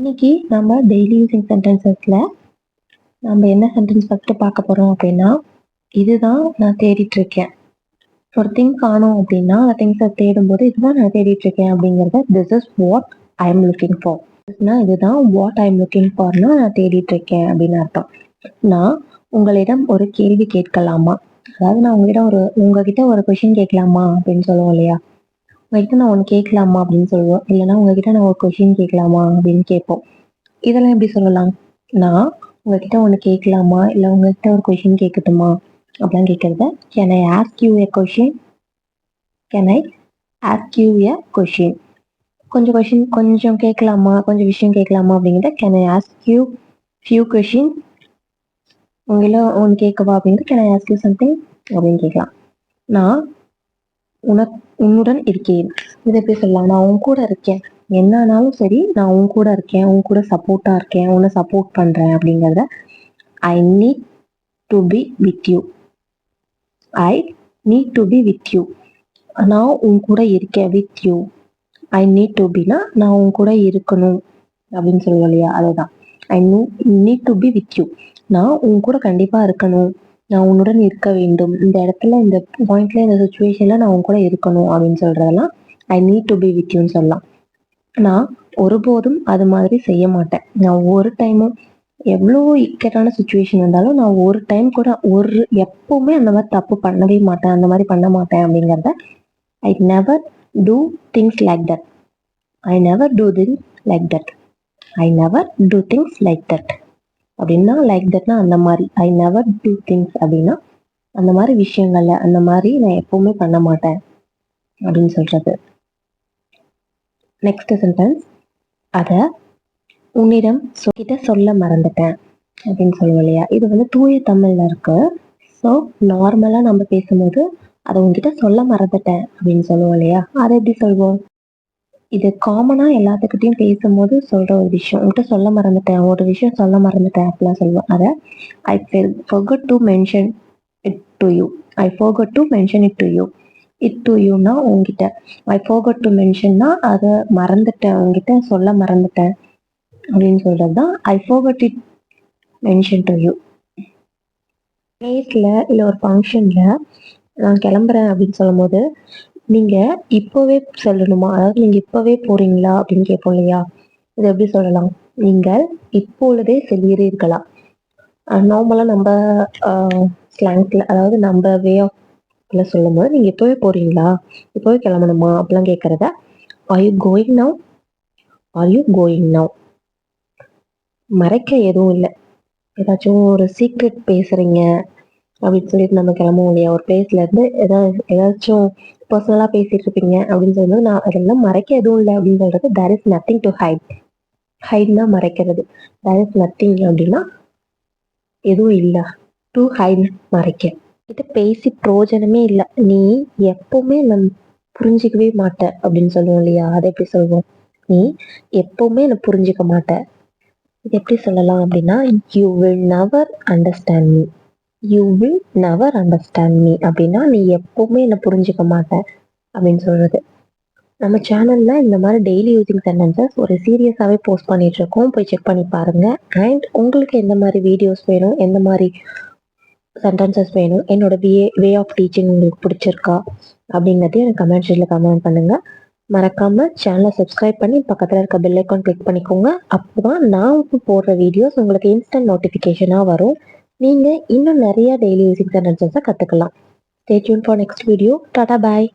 இன்னைக்கு நம்ம daily using சென்டென்சஸ்ல நம்ம என்ன சென்டென்ஸ் ஃபர்ஸ்ட் பார்க்க போறோம் அப்படின்னா, இதுதான் நான் தேடிட்டு இருக்கேன். ஒரு திங் காணோம் அப்படின்னா அந்த திங்ஸை தேடும்போது இதுதான் நான் தேடிட்டு இருக்கேன் அப்படிங்கிறத this is what I am looking for. இதுதான் வாட் ஐ எம் லுக்கிங் ஃபார்னா நான் தேடிட்டு இருக்கேன் அப்படின்னு அர்த்தம். நான் உங்களிடம் ஒரு கேள்வி கேட்கலாமா, அதாவது நான் உங்ககிட்ட ஒரு கொஷின் கேட்கலாமா அப்படின்னு சொல்லுவோம் இல்லையா. உங்ககிட்ட நான் ஒன்று கேட்கலாமா அப்படின்னு சொல்லுவோம், இல்லைன்னா உங்ககிட்ட நான் ஒரு கொஷின் கேட்கலாமா அப்படின்னு கேட்போம். இதெல்லாம் எப்படி சொல்லலாம்? நான் உங்ககிட்ட ஒன்று கேட்கலாமா, இல்லை உங்ககிட்ட ஒரு கொஷின் கேட்கட்டுமா அப்படிலாம் கேட்கறத can I ask you a question, can I ask you a question. கொஞ்சம் கேட்கலாமா, கொஞ்சம் விஷயம் கேட்கலாமா அப்படிங்கிறத can I ask you few question. உங்கள ஒன்று கேட்கவா அப்படிங்கிறது can I ask you something அப்படின்னு கேட்கலாம். நான் உன்னுடன் இருக்கேன், இதை எப்படி சொல்லலாம்? நான் உன் கூட இருக்கேன், என்னன்னாலும் சரி நான் உன் கூட இருக்கேன், உன் கூட சப்போர்ட்டா இருக்கேன், உன்னை சப்போர்ட் பண்றேன் அப்படிங்கிறத I need to be with you. I need to be with you. நான் உன் கூட இருக்கேன், with you. I need to பினா நான் உன் கூட இருக்கணும் அப்படின்னு சொல்லுவோம் இல்லையா, அதுதான் I need to be with you. நான் உன் கூட கண்டிப்பா இருக்கணும், நான் உன்னுடன் இருக்க வேண்டும், இந்த இடத்துல இந்த பாயிண்ட்ல இந்த சுச்சுவேஷன்ல நான் உன் கூட இருக்கணும் அப்படின்னு சொல்றதெல்லாம் I need to be with யூன்னு சொல்லலாம். நான் ஒருபோதும் அது மாதிரி செய்ய மாட்டேன். நான் ஒரு டைமும் எவ்வளோ இக்கட்டான சுச்சுவேஷன் வந்தாலும் நான் ஒரு டைம் கூட எப்பவுமே அந்த மாதிரி தப்பு பண்ணவே மாட்டேன், அந்த மாதிரி பண்ண மாட்டேன் அப்படிங்கிறத I never do things like that. I never do things like that. I never do things like that அப்படின்னா, லைக் தட்னா அந்த மாதிரி, ஐ நெவர் டூ திங்ஸ் அப்படின்னா அந்த மாதிரி விஷயங்கள்ல அந்த மாதிரி நான் எப்பவுமே பண்ண மாட்டேன் அப்படின்னு சொல்றது. நெக்ஸ்ட் சென்டென்ஸ், அதை உன்னிடம் கிட்ட சொல்ல மறந்துட்டேன் அப்படின்னு சொல்லுவோம் இல்லையா. இது தூய தமிழ்ல இருக்கு. ஸோ நார்மலாக நம்ம பேசும்போது அதை உங்ககிட்ட சொல்ல மறந்துட்டேன் அப்படின்னு சொல்லுவோம் இல்லையா. அதை எப்படி சொல்வோம்? இது காமனாக எல்லாத்துக்கிட்டையும் பேசும்போது சொல்கிற ஒரு விஷயம். உங்ககிட்ட சொல்ல மறந்துட்டேன், ஒரு விஷயம் சொல்ல மறந்துட்டேன் அப்படிலாம் சொல்லுவோம். அதை ஐ forgot to mention it to you. I forgot to mention it to you. it to youனா உங்ககிட்ட. I forgot to mentionனா அதை மறந்துட்டேன், உங்ககிட்ட சொல்ல மறந்துட்டேன் அப்படின்னு சொல்கிறது தான் ஐ forgot it mention to you. பிளேஸில் இல்லை ஒரு ஃபங்க்ஷனில் நான் கிளம்புறேன் அப்படின்னு சொல்லும் போது நீங்கள் இப்போவே சொல்லணுமா, அதாவது நீங்கள் இப்போவே போகிறீங்களா அப்படின்னு கேட்போம் இல்லையா. இது எப்படி சொல்லலாம்? நீங்கள் இப்பொழுதே செல்கிறீர்களா. நார்மலாக நம்ம ஸ்லாங்கில், அதாவது நம்ம வே ஆஃப்ல சொல்லும் போது நீங்கள் இப்போவே போகிறீங்களா, இப்போவே கிளம்பணுமா அப்படிலாம் கேட்குறத are you going now, are you going now. மறைக்க எதுவும் இல்லை, ஏதாச்சும் ஒரு சீக்ரெட் பேசுகிறீங்க அப்படின்னு சொல்லிட்டு நம்ம கிளம்புவோம் இல்லையா. ஒரு பிளேஸ்லேருந்து ஏதாச்சும் பர்சனலாக பேசிகிட்டு இருப்பீங்க அப்படின்னு சொல்லும்போது நான் அதெல்லாம் மறைக்க எதுவும் இல்லை அப்படின்னு சொல்கிறது there is nothing to hide. ஹைட்னா மறைக்கிறது, தேர் இஸ் நத்திங் அப்படின்னா எதுவும் இல்லை, டு ஹைட் மறைக்க. கிட்ட பேசி பிரயோஜனமே இல்லை, நீ எப்பவுமே புரிஞ்சிக்கவே மாட்ட அப்படின்னு சொல்லுவோம் இல்லையா. அதை எப்படி சொல்லுவோம்? நீ எப்பவுமே என்னை புரிஞ்சிக்க மாட்ட. இது எப்படி சொல்லலாம் அப்படின்னா, you will never understand me. You will never understand me அப்படின்னா நீ எப்பவுமே என்னை புரிஞ்சிக்க மாட்டேன் அப்படின்னு சொல்றது. நம்ம சேனல்ல இந்த மாதிரி டெய்லி யூசிங் சென்டென்சஸ் ஒரு சீரியஸாகவே போஸ்ட் பண்ணிட்டு இருக்கோம், போய் செக் பண்ணி பாருங்க. அண்ட் உங்களுக்கு எந்த மாதிரி வீடியோஸ் வேணும், எந்த மாதிரி சென்டென்சஸ் வேணும், என்னோட வே ஆஃப் டீச்சிங் உங்களுக்கு பிடிச்சிருக்கா அப்படிங்கிறதையும் எனக்கு கமெண்ட் செக்ஷனில் கமெண்ட் பண்ணுங்க. மறக்காம சேனலை சப்ஸ்கிரைப் பண்ணி பக்கத்தில் இருக்க பெல் ஐக்கான் கிளிக் பண்ணிக்கோங்க. அப்போதான் நான் போடுற வீடியோஸ் உங்களுக்கு இன்ஸ்டன்ட் நோட்டிஃபிகேஷனாக வரும். நீங்கள் இன்னும் நிறைய டெய்லி யூசிங் சென்டென்சஸை கற்றுக்கலாம். Stay tune for next video. Tata bye.